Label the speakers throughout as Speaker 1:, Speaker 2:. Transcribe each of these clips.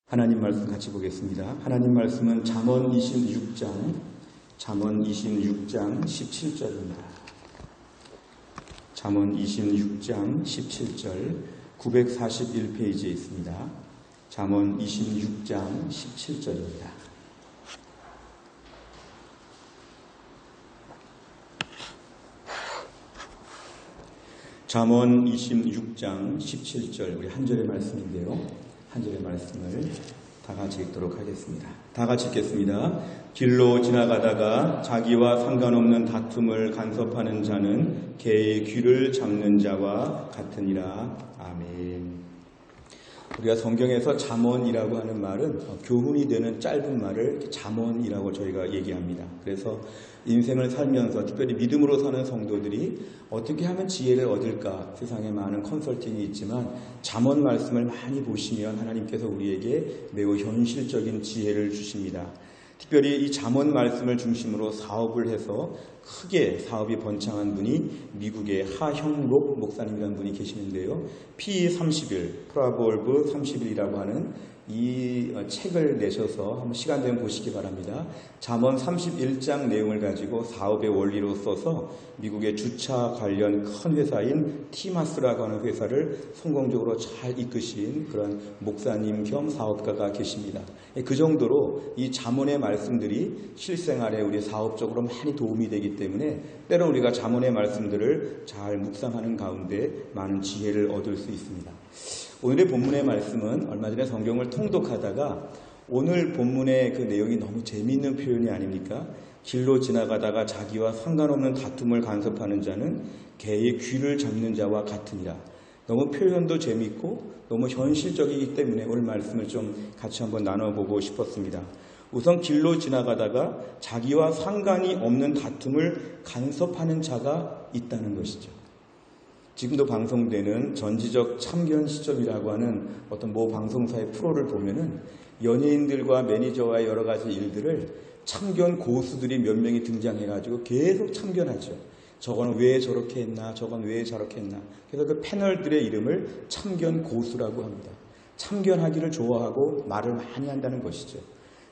Speaker 1: 하나님 말씀 같이 보겠습니다. 하나님 말씀은 잠언 26장 17절입니다. 잠언 26장 17절 941페이지에 있습니다. 잠언 26장 17절입니다. 잠언 26장 17절 우리 한 절의 말씀인데요. 한 절의 말씀을 다 같이 읽도록 하겠습니다. 다 같이 읽겠습니다. 길로 지나가다가 자기와 상관없는 다툼을 간섭하는 자는 개의 귀를 잡는 자와 같으니라. 아멘. 우리가 성경에서 잠언이라고 하는 말은 교훈이 되는 짧은 말을 잠언이라고 저희가 얘기합니다. 그래서 인생을 살면서 특별히 믿음으로 사는 성도들이 어떻게 하면 지혜를 얻을까, 세상에 많은 컨설팅이 있지만 잠언 말씀을 많이 보시면 하나님께서 우리에게 매우 현실적인 지혜를 주십니다. 특별히 이 잠언 말씀을 중심으로 사업을 해서 크게 사업이 번창한 분이 미국의 하형록 목사님이라는 분이 계시는데요. P30일, 프로버브 30일이라고 하는 이 책을 내셔서 한번 시간 되면 보시기 바랍니다. 잠언 31장 내용을 가지고 사업의 원리로 써서 미국의 주차 관련 큰 회사인 티마스라고 하는 회사를 성공적으로 잘 이끄신 그런 목사님 겸 사업가가 계십니다. 그 정도로 이 잠언의 말씀들이 실생활에 우리 사업적으로 많이 도움이 되기 때문에 때로 우리가 잠언의 말씀들을 잘 묵상하는 가운데 많은 지혜를 얻을 수 있습니다. 오늘의 본문의 말씀은 얼마 전에 성경을 통독하다가 오늘 본문의 그 내용이 너무 재미있는 표현이 아닙니까? 길로 지나가다가 자기와 상관없는 다툼을 간섭하는 자는 개의 귀를 잡는 자와 같으니라. 너무 표현도 재미있고 너무 현실적이기 때문에 오늘 말씀을 좀 같이 한번 나눠보고 싶었습니다. 우선 길로 지나가다가 자기와 상관이 없는 다툼을 간섭하는 자가 있다는 것이죠. 지금도 방송되는 전지적 참견 시점이라고 하는 어떤 모 방송사의 프로를 보면은 연예인들과 매니저와의 여러 가지 일들을 참견 고수들이 몇 명이 등장해가지고 계속 참견하죠. 저건 왜 저렇게 했나, 저건 왜 저렇게 했나. 그래서 그 패널들의 이름을 참견 고수라고 합니다. 참견하기를 좋아하고 말을 많이 한다는 것이죠.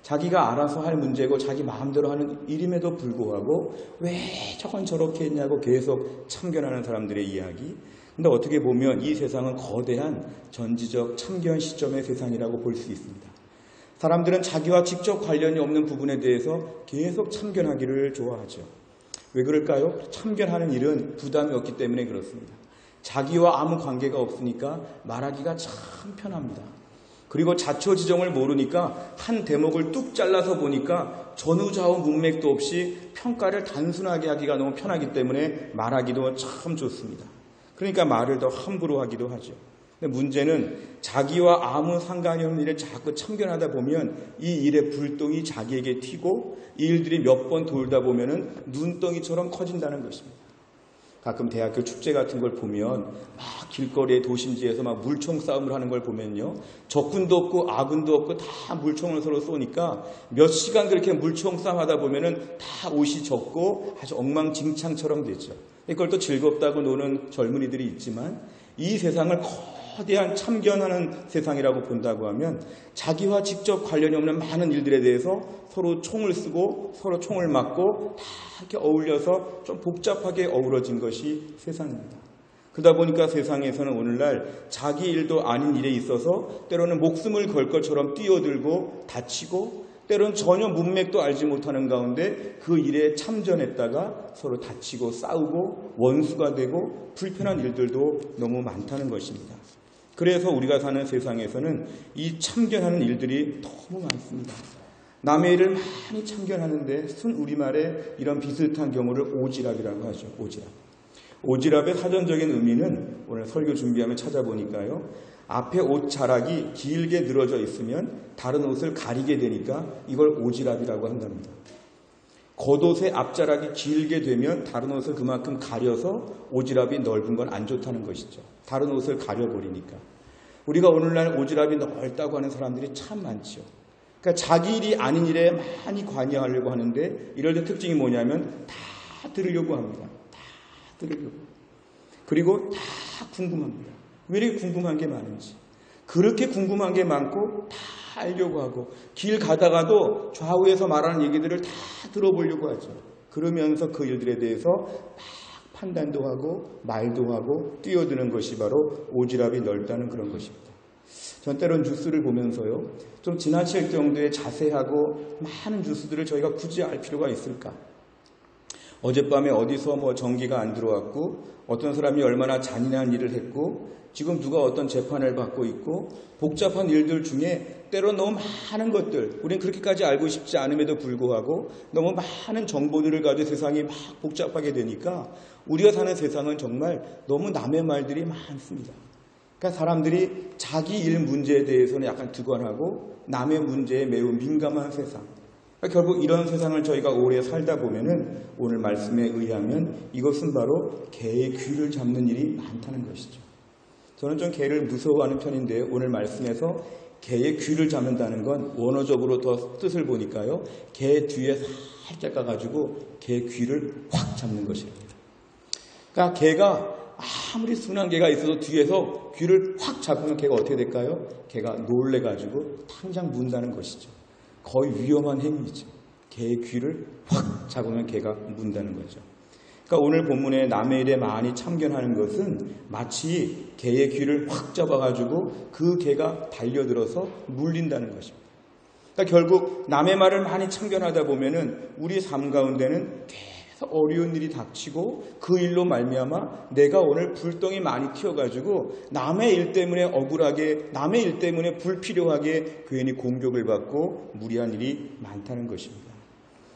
Speaker 1: 자기가 알아서 할 문제고 자기 마음대로 하는 일임에도 불구하고 왜 저건 저렇게 했냐고 계속 참견하는 사람들의 이야기. 근데 어떻게 보면 이 세상은 거대한 전지적 참견 시점의 세상이라고 볼 수 있습니다. 사람들은 자기와 직접 관련이 없는 부분에 대해서 계속 참견하기를 좋아하죠. 왜 그럴까요? 참견하는 일은 부담이 없기 때문에 그렇습니다. 자기와 아무 관계가 없으니까 말하기가 참 편합니다. 그리고 자초지종을 모르니까 한 대목을 뚝 잘라서 보니까 전후좌우 문맥도 없이 평가를 단순하게 하기가 너무 편하기 때문에 말하기도 참 좋습니다. 그러니까 말을 더 함부로 하기도 하죠. 근데 문제는 자기와 아무 상관이 없는 일에 자꾸 참견하다 보면 이 일의 불똥이 자기에게 튀고 이 일들이 몇 번 돌다 보면은 눈덩이처럼 커진다는 것입니다. 가끔 대학교 축제 같은 걸 보면 막 길거리에 도심지에서 막 물총 싸움을 하는 걸 보면요. 적군도 없고 아군도 없고 다 물총을 서로 쏘니까 몇 시간 그렇게 물총 싸움 하다 보면은 다 옷이 젖고 아주 엉망진창처럼 되죠. 이걸 또 즐겁다고 노는 젊은이들이 있지만 이 세상을 거대한 참견하는 세상이라고 본다고 하면 자기와 직접 관련이 없는 많은 일들에 대해서 서로 총을 쓰고 서로 총을 맞고 다 이렇게 어울려서 좀 복잡하게 어우러진 것이 세상입니다. 그러다 보니까 세상에서는 오늘날 자기 일도 아닌 일에 있어서 때로는 목숨을 걸 것처럼 뛰어들고 다치고 때로는 전혀 문맥도 알지 못하는 가운데 그 일에 참전했다가 서로 다치고 싸우고 원수가 되고 불편한 일들도 너무 많다는 것입니다. 그래서 우리가 사는 세상에서는 이 참견하는 일들이 너무 많습니다. 남의 일을 많이 참견하는데 순 우리말에 이런 비슷한 경우를 오지랖이라고 하죠. 오지랖. 오지랖의 사전적인 의미는 오늘 설교 준비하면 찾아보니까요. 앞에 옷 자락이 길게 늘어져 있으면 다른 옷을 가리게 되니까 이걸 오지랖이라고 한답니다. 겉옷의 앞자락이 길게 되면 다른 옷을 그만큼 가려서 오지랖이 넓은 건 안 좋다는 것이죠. 다른 옷을 가려버리니까. 우리가 오늘날 오지랖이 넓다고 하는 사람들이 참 많죠. 그러니까 자기 일이 아닌 일에 많이 관여하려고 하는데 이럴 때 특징이 뭐냐면 다 들으려고 합니다. 다 들으려고. 그리고 다 궁금합니다. 왜 이렇게 궁금한 게 많은지. 그렇게 궁금한 게 많고 다 알려고 하고 길 가다가도 좌우에서 말하는 얘기들을 다 들어보려고 하죠. 그러면서 그 일들에 대해서 막 판단도 하고 말도 하고 뛰어드는 것이 바로 오지랖이 넓다는 그런 것입니다. 전 때론 뉴스를 보면서요, 좀 지나칠 정도의 자세하고 많은 뉴스들을 저희가 굳이 알 필요가 있을까? 어젯밤에 어디서 전기가 안 들어왔고 어떤 사람이 얼마나 잔인한 일을 했고 지금 누가 어떤 재판을 받고 있고 복잡한 일들 중에 때론 너무 많은 것들, 우리는 그렇게까지 알고 싶지 않음에도 불구하고 너무 많은 정보들을 가지고 세상이 막 복잡하게 되니까 우리가 사는 세상은 정말 너무 남의 말들이 많습니다. 그러니까 사람들이 자기 일 문제에 대해서는 약간 두관하고 남의 문제에 매우 민감한 세상. 그러니까 결국 이런 세상을 저희가 오래 살다 보면은 오늘 말씀에 의하면 이것은 바로 개의 귀를 잡는 일이 많다는 것이죠. 저는 좀 개를 무서워하는 편인데 오늘 말씀에서 개의 귀를 잡는다는 건 원어적으로 더 뜻을 보니까요, 개 뒤에 살짝 가가지고 개 귀를 확 잡는 것입니다. 그러니까 개가 아무리 순한 개가 있어도 뒤에서 귀를 확 잡으면 개가 어떻게 될까요? 개가 놀래가지고 당장 문다는 것이죠. 거의 위험한 행위죠. 개의 귀를 확 잡으면 개가 문다는 거죠. 그러니까 오늘 본문에 남의 일에 많이 참견하는 것은 마치 개의 귀를 확 잡아가지고 그 개가 달려들어서 물린다는 것입니다. 그러니까 결국 남의 말을 많이 참견하다 보면은 우리 삶 가운데는 계속 어려운 일이 닥치고 그 일로 말미암아 내가 오늘 불똥이 많이 튀어가지고 남의 일 때문에 억울하게, 남의 일 때문에 불필요하게 괜히 공격을 받고 무리한 일이 많다는 것입니다.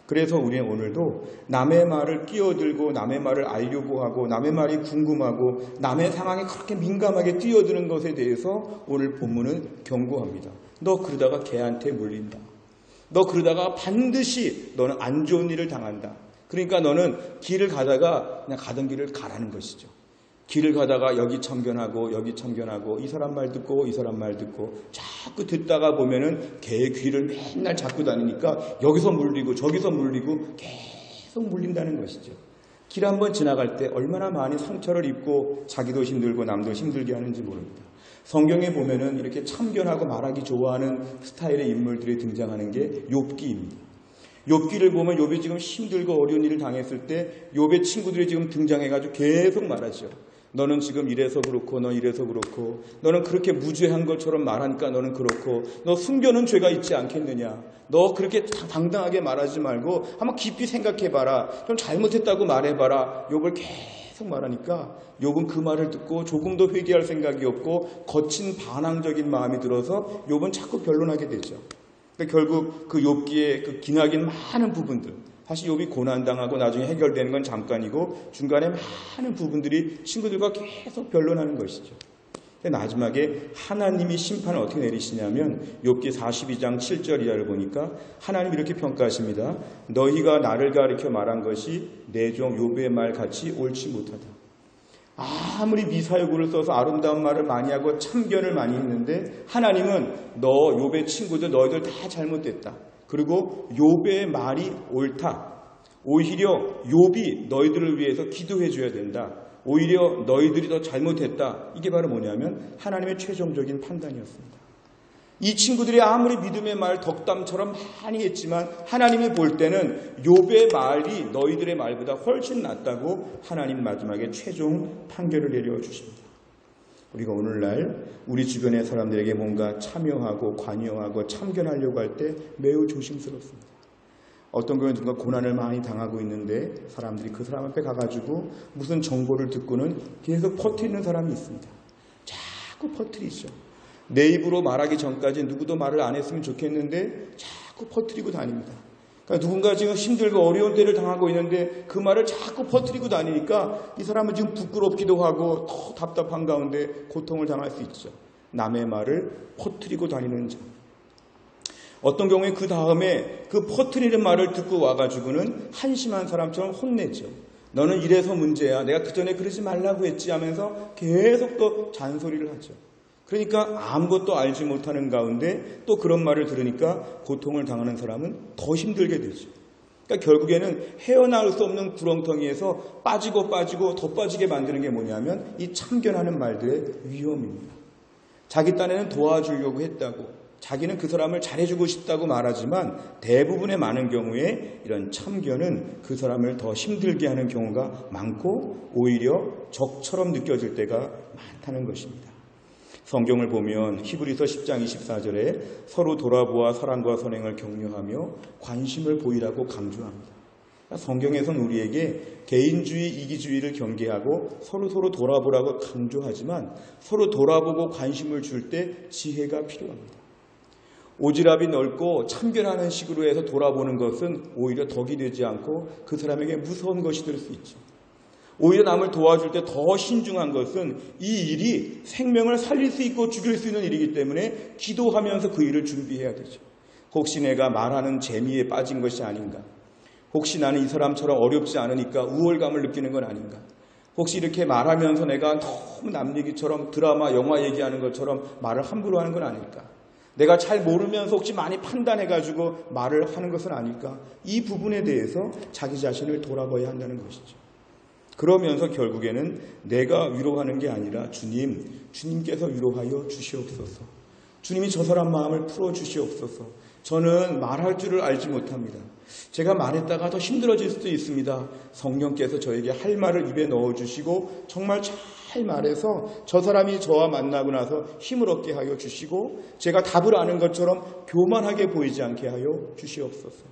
Speaker 1: 그래서 우리는 오늘도 남의 말을 끼어들고 남의 말을 알려고 하고 남의 말이 궁금하고 남의 상황에 그렇게 민감하게 뛰어드는 것에 대해서 오늘 본문은 경고합니다. 너 그러다가 개한테 물린다. 너 그러다가 반드시 너는 안 좋은 일을 당한다. 그러니까 너는 길을 가다가 그냥 가던 길을 가라는 것이죠. 길을 가다가 여기 참견하고 여기 참견하고 이 사람 말 듣고 이 사람 말 듣고 자꾸 듣다가 보면은 개의 귀를 맨날 잡고 다니니까 여기서 물리고 저기서 물리고 계속 물린다는 것이죠. 길 한번 지나갈 때 얼마나 많이 상처를 입고 자기도 힘들고 남도 힘들게 하는지 모릅니다. 성경에 보면은 이렇게 참견하고 말하기 좋아하는 스타일의 인물들이 등장하는 게 욥기입니다. 욥기를 보면 욥이 지금 힘들고 어려운 일을 당했을 때 욥의 친구들이 지금 등장해가지고 계속 말하죠. 너는 지금 이래서 그렇고 너 이래서 그렇고 너는 그렇게 무죄한 것처럼 말하니까 너는 그렇고 너 숨겨놓은 죄가 있지 않겠느냐. 너 그렇게 당당하게 말하지 말고 한번 깊이 생각해봐라. 좀 잘못했다고 말해봐라. 욥을 계속 말하니까 욥은 그 말을 듣고 조금도 회개할 생각이 없고 거친 반항적인 마음이 들어서 욥은 자꾸 변론하게 되죠. 결국 그 욥기의 그 기나긴 많은 부분들, 사실 욥이 고난당하고 나중에 해결되는 건 잠깐이고 중간에 많은 부분들이 친구들과 계속 변론하는 것이죠. 마지막에 하나님이 심판을 어떻게 내리시냐면 욥기 42장 7절 이하를 보니까 하나님이 이렇게 평가하십니다. 너희가 나를 가리켜 말한 것이 내 종 욥의 말같이 옳지 못하다. 아무리 미사여구를 써서 아름다운 말을 많이 하고 참견을 많이 했는데 하나님은 너 욥의 친구들 너희들 다 잘못됐다. 그리고 욥의 말이 옳다. 오히려 욥이 너희들을 위해서 기도해 줘야 된다. 오히려 너희들이 더 잘못했다. 이게 바로 뭐냐면 하나님의 최종적인 판단이었습니다. 이 친구들이 아무리 믿음의 말 덕담처럼 많이 했지만 하나님이 볼 때는 욥의 말이 너희들의 말보다 훨씬 낫다고 하나님 마지막에 최종 판결을 내려주십니다. 우리가 오늘날 우리 주변의 사람들에게 뭔가 참여하고 관여하고 참견하려고 할 때 매우 조심스럽습니다. 어떤 경우는 누가 고난을 많이 당하고 있는데 사람들이 그 사람 앞에 가가지고 무슨 정보를 듣고는 계속 퍼뜨리는 사람이 있습니다. 자꾸 퍼뜨리죠. 내 입으로 말하기 전까지 누구도 말을 안 했으면 좋겠는데 자꾸 퍼뜨리고 다닙니다. 그러니까 누군가 지금 힘들고 어려운 때를 당하고 있는데 그 말을 자꾸 퍼뜨리고 다니니까 이 사람은 지금 부끄럽기도 하고 더 답답한 가운데 고통을 당할 수 있죠. 남의 말을 퍼뜨리고 다니는 자. 어떤 경우에 그 다음에 그 퍼뜨리는 말을 듣고 와가지고는 한심한 사람처럼 혼내죠. 너는 이래서 문제야. 내가 그 전에 그러지 말라고 했지 하면서 계속 또 잔소리를 하죠. 그러니까 아무것도 알지 못하는 가운데 또 그런 말을 들으니까 고통을 당하는 사람은 더 힘들게 되죠. 그러니까 결국에는 헤어나올 수 없는 구렁텅이에서 빠지고 더 빠지게 만드는 게 뭐냐면 이 참견하는 말들의 위험입니다. 자기 딴에는 도와주려고 했다고 자기는 그 사람을 잘해주고 싶다고 말하지만 대부분의 많은 경우에 이런 참견은 그 사람을 더 힘들게 하는 경우가 많고 오히려 적처럼 느껴질 때가 많다는 것입니다. 성경을 보면 히브리서 10장 24절에 서로 돌아보아 사랑과 선행을 격려하며 관심을 보이라고 강조합니다. 성경에서는 우리에게 개인주의, 이기주의를 경계하고 서로 돌아보라고 강조하지만 서로 돌아보고 관심을 줄 때 지혜가 필요합니다. 오지랖이 넓고 참견하는 식으로 해서 돌아보는 것은 오히려 덕이 되지 않고 그 사람에게 무서운 것이 될 수 있죠. 오히려 남을 도와줄 때 더 신중한 것은 이 일이 생명을 살릴 수 있고 죽일 수 있는 일이기 때문에 기도하면서 그 일을 준비해야 되죠. 혹시 내가 말하는 재미에 빠진 것이 아닌가? 혹시 나는 이 사람처럼 어렵지 않으니까 우월감을 느끼는 건 아닌가? 혹시 이렇게 말하면서 내가 너무 남 얘기처럼 드라마, 영화 얘기하는 것처럼 말을 함부로 하는 건 아닐까? 내가 잘 모르면서 혹시 많이 판단해가지고 말을 하는 것은 아닐까? 이 부분에 대해서 자기 자신을 돌아봐야 한다는 것이죠. 그러면서 결국에는 내가 위로하는 게 아니라 주님께서 위로하여 주시옵소서. 주님이 저 사람 마음을 풀어주시옵소서. 저는 말할 줄을 알지 못합니다. 제가 말했다가 더 힘들어질 수도 있습니다. 성령께서 저에게 할 말을 입에 넣어주시고 정말 잘 말해서 저 사람이 저와 만나고 나서 힘을 얻게 하여 주시고 제가 답을 아는 것처럼 교만하게 보이지 않게 하여 주시옵소서.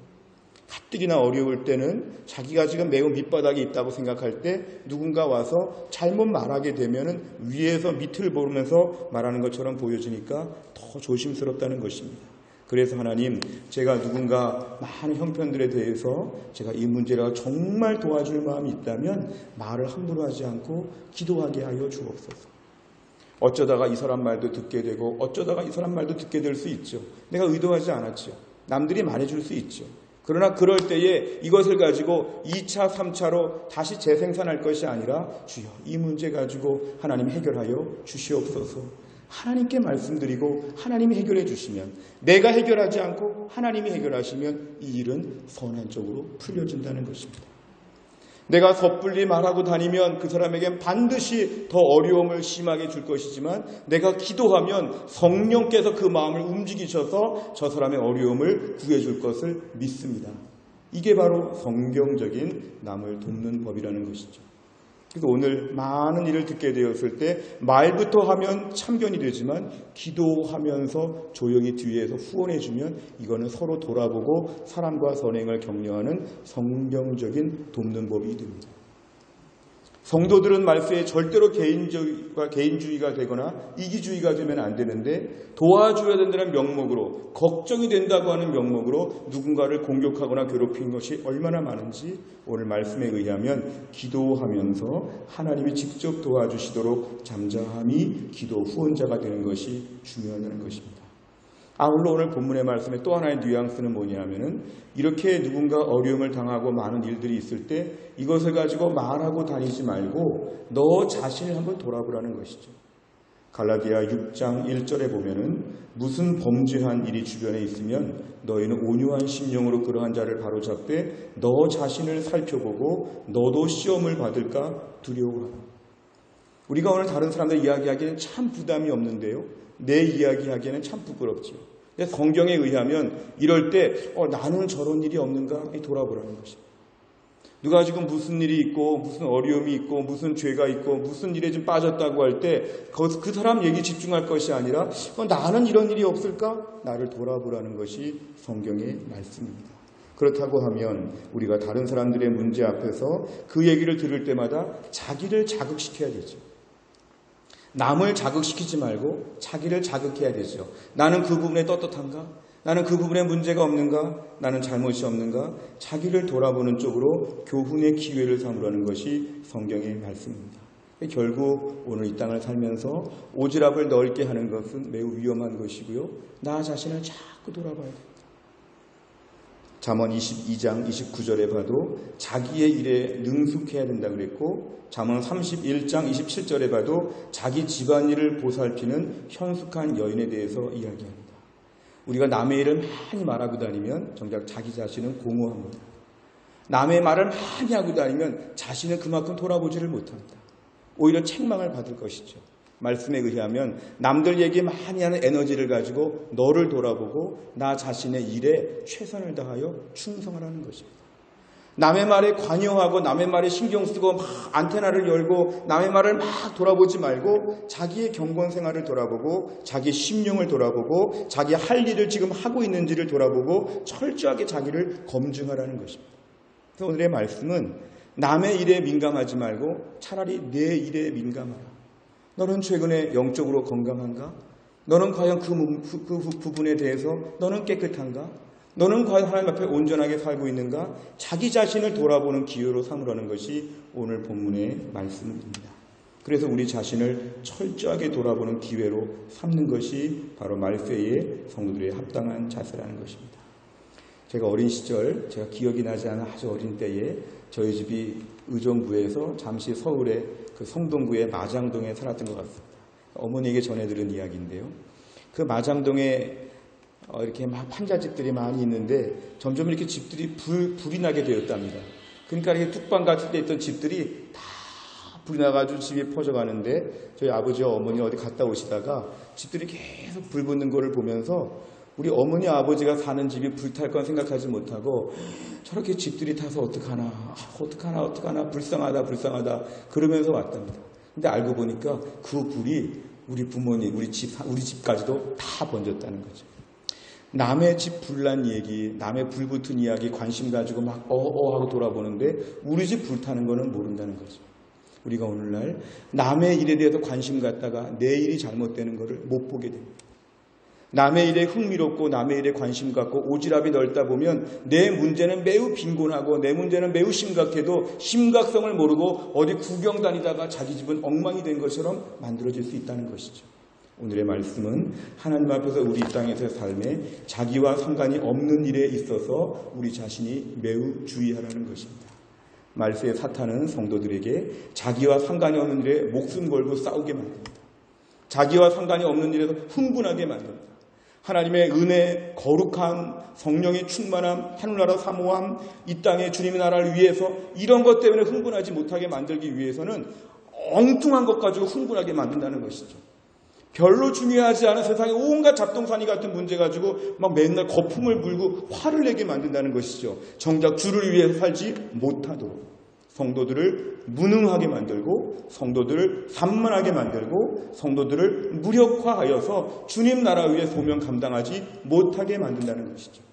Speaker 1: 가뜩이나 어려울 때는 자기가 지금 매우 밑바닥에 있다고 생각할 때 누군가 와서 잘못 말하게 되면은 위에서 밑을 보면서 말하는 것처럼 보여지니까 더 조심스럽다는 것입니다. 그래서 하나님, 제가 누군가 많은 형편들에 대해서 제가 이 문제를 정말 도와줄 마음이 있다면 말을 함부로 하지 않고 기도하게 하여 주옵소서. 어쩌다가 이 사람 말도 듣게 되고 어쩌다가 이 사람 말도 듣게 될 수 있죠. 내가 의도하지 않았죠. 남들이 말해줄 수 있죠. 그러나 그럴 때에 이것을 가지고 2차, 3차로 다시 재생산할 것이 아니라 주여 이 문제 가지고 하나님 해결하여 주시옵소서. 하나님께 말씀드리고 하나님이 해결해 주시면 내가 해결하지 않고 하나님이 해결하시면 이 일은 선한 쪽으로 풀려진다는 것입니다. 내가 섣불리 말하고 다니면 그 사람에겐 반드시 더 어려움을 심하게 줄 것이지만 내가 기도하면 성령께서 그 마음을 움직이셔서 저 사람의 어려움을 구해줄 것을 믿습니다. 이게 바로 성경적인 남을 돕는 법이라는 것이죠. 그래서 오늘 많은 일을 듣게 되었을 때 말부터 하면 참견이 되지만 기도하면서 조용히 뒤에서 후원해주면 이거는 서로 돌아보고 사랑과 선행을 격려하는 성경적인 돕는 법이 됩니다. 성도들은 말세에 절대로 개인주의가 되거나 이기주의가 되면 안 되는데 도와줘야 된다는 명목으로 걱정이 된다고 하는 명목으로 누군가를 공격하거나 괴롭히는 것이 얼마나 많은지 오늘 말씀에 의하면 기도하면서 하나님이 직접 도와주시도록 잠잠히 기도 후원자가 되는 것이 중요하다는 것입니다. 아울러 오늘 본문의 말씀에 또 하나의 뉘앙스는 뭐냐면은 이렇게 누군가 어려움을 당하고 많은 일들이 있을 때 이것을 가지고 말하고 다니지 말고 너 자신을 한번 돌아보라는 것이죠. 갈라디아 6장 1절에 보면은 무슨 범죄한 일이 주변에 있으면 너희는 온유한 심령으로 그러한 자를 바로잡되 너 자신을 살펴보고 너도 시험을 받을까 두려워하라. 우리가 오늘 다른 사람들 이야기하기에는 참 부담이 없는데요. 내 이야기하기에는 참 부끄럽지요. 근데 성경에 의하면 이럴 때 나는 저런 일이 없는가 돌아보라는 것입니다. 누가 지금 무슨 일이 있고 무슨 어려움이 있고 무슨 죄가 있고 무슨 일에 좀 빠졌다고 할 때 그 사람 얘기 집중할 것이 아니라 나는 이런 일이 없을까? 나를 돌아보라는 것이 성경의 말씀입니다. 그렇다고 하면 우리가 다른 사람들의 문제 앞에서 그 얘기를 들을 때마다 자기를 자극시켜야 되죠. 남을 자극시키지 말고 자기를 자극해야 되죠. 나는 그 부분에 떳떳한가? 나는 그 부분에 문제가 없는가? 나는 잘못이 없는가? 자기를 돌아보는 쪽으로 교훈의 기회를 삼으라는 것이 성경의 말씀입니다. 결국 오늘 이 땅을 살면서 오지랖을 넓게 하는 것은 매우 위험한 것이고요. 나 자신을 자꾸 돌아봐야 됩니다. 잠언 22장 29절에 봐도 자기의 일에 능숙해야 된다 그랬고 잠언 31장 27절에 봐도 자기 집안일을 보살피는 현숙한 여인에 대해서 이야기합니다. 우리가 남의 일을 많이 말하고 다니면 정작 자기 자신은 공허합니다. 남의 말을 많이 하고 다니면 자신은 그만큼 돌아보지를 못합니다. 오히려 책망을 받을 것이죠. 말씀에 의하면 남들 얘기 많이 하는 에너지를 가지고 너를 돌아보고 나 자신의 일에 최선을 다하여 충성하라는 것입니다. 남의 말에 관여하고 남의 말에 신경 쓰고 막 안테나를 열고 남의 말을 막 돌아보지 말고 자기의 경건 생활을 돌아보고 자기의 심령을 돌아보고 자기 할 일을 지금 하고 있는지를 돌아보고 철저하게 자기를 검증하라는 것입니다. 그래서 오늘의 말씀은 남의 일에 민감하지 말고 차라리 내 일에 민감하라. 너는 최근에 영적으로 건강한가? 너는 과연 그 부분에 대해서 너는 깨끗한가? 너는 과연 하나님 앞에 온전하게 살고 있는가? 자기 자신을 돌아보는 기회로 삼으라는 것이 오늘 본문의 말씀입니다. 그래서 우리 자신을 철저하게 돌아보는 기회로 삼는 것이 바로 말세의 성도들의 합당한 자세라는 것입니다. 제가 어린 시절, 제가 기억이 나지 않아 아주 어린 때에 저희 집이 의정부에서 잠시 서울의 그 성동구의 마장동에 살았던 것 같습니다. 어머니에게 전해들은 이야기인데요. 그 마장동에 이렇게 막 판자집들이 많이 있는데 점점 이렇게 집들이 불이 나게 되었답니다. 그러니까 이렇게 뚝방 같은 데 있던 집들이 다 불이 나가지고 집이 퍼져가는데 저희 아버지와 어머니 어디 갔다 오시다가 집들이 계속 불 붙는 거를 보면서 우리 어머니 아버지가 사는 집이 불탈 건 생각하지 못하고 저렇게 집들이 타서 어떡하나 불쌍하다 그러면서 왔답니다. 근데 알고 보니까 그 불이 우리 부모님, 우리 집까지도 다 번졌다는 거죠. 남의 집 불난 얘기, 남의 불 붙은 이야기 관심 가지고 막 하고 돌아보는데 우리 집 불타는 거는 모른다는 거죠. 우리가 오늘날 남의 일에 대해서 관심 갖다가 내 일이 잘못되는 거를 못 보게 됩니다. 남의 일에 흥미롭고 남의 일에 관심 갖고 오지랖이 넓다 보면 내 문제는 매우 빈곤하고 내 문제는 매우 심각해도 심각성을 모르고 어디 구경 다니다가 자기 집은 엉망이 된 것처럼 만들어질 수 있다는 것이죠. 오늘의 말씀은 하나님 앞에서 우리 이 땅에서의 삶에 자기와 상관이 없는 일에 있어서 우리 자신이 매우 주의하라는 것입니다. 말세의 사탄은 성도들에게 자기와 상관이 없는 일에 목숨 걸고 싸우게 만듭니다. 자기와 상관이 없는 일에서 흥분하게 만듭니다. 하나님의 은혜, 거룩함, 성령의 충만함, 하늘나라 사모함, 이 땅의 주님의 나라를 위해서 이런 것 때문에 흥분하지 못하게 만들기 위해서는 엉뚱한 것 가지고 흥분하게 만든다는 것이죠. 별로 중요하지 않은 세상에 온갖 잡동사니 같은 문제 가지고 막 맨날 거품을 불고 화를 내게 만든다는 것이죠. 정작 주를 위해서 살지 못하도록 성도들을 무능하게 만들고 성도들을 산만하게 만들고 성도들을 무력화하여서 주님 나라 위에 소명 감당하지 못하게 만든다는 것이죠.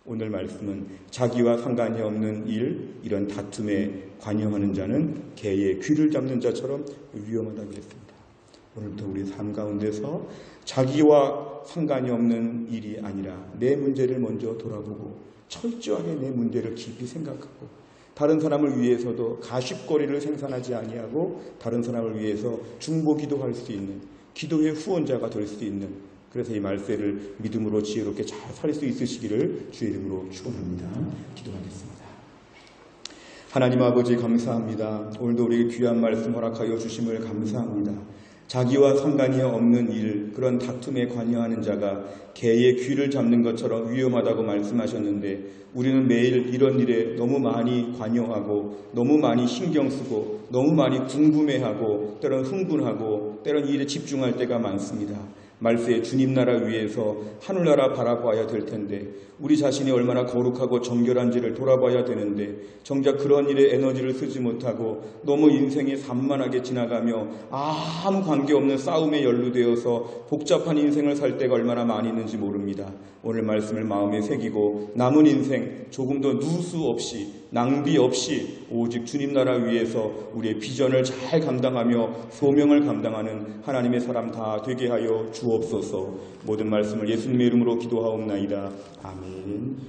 Speaker 1: 오늘 말씀은 자기와 상관이 없는 일, 이런 다툼에 관여하는 자는 개의 귀를 잡는 자처럼 위험하다고 했습니다. 오늘부터 우리 삶 가운데서 자기와 상관이 없는 일이 아니라 내 문제를 먼저 돌아보고 철저하게 내 문제를 깊이 생각하고 다른 사람을 위해서도 가십거리를 생산하지 아니하고 다른 사람을 위해서 중보기도할 수 있는 기도의 후원자가 될 수 있는, 그래서 이 말세를 믿음으로 지혜롭게 잘 살 수 있으시기를 주의 이름으로 축원합니다. 기도하겠습니다. 하나님 아버지 감사합니다. 오늘도 우리에게 귀한 말씀 허락하여 주심을 감사합니다. 자기와 상관이 없는 일, 그런 다툼에 관여하는 자가 개의 귀를 잡는 것처럼 위험하다고 말씀하셨는데 우리는 매일 이런 일에 너무 많이 관여하고 너무 많이 신경 쓰고 너무 많이 궁금해하고 때론 흥분하고 때론 이 일에 집중할 때가 많습니다. 말세에 주님 나라 위에서 하늘나라 바라봐야 될 텐데 우리 자신이 얼마나 거룩하고 정결한지를 돌아봐야 되는데 정작 그런 일에 에너지를 쓰지 못하고 너무 인생이 산만하게 지나가며 아무 관계없는 싸움에 연루되어서 복잡한 인생을 살 때가 얼마나 많이 있는지 모릅니다. 오늘 말씀을 마음에 새기고 남은 인생 조금 더 누수 없이 낭비 없이 오직 주님 나라 위에서 우리의 비전을 잘 감당하며 소명을 감당하는 하나님의 사람 다 되게 하여 주옵소서. 모든 말씀을 예수님의 이름으로 기도하옵나이다. 아멘.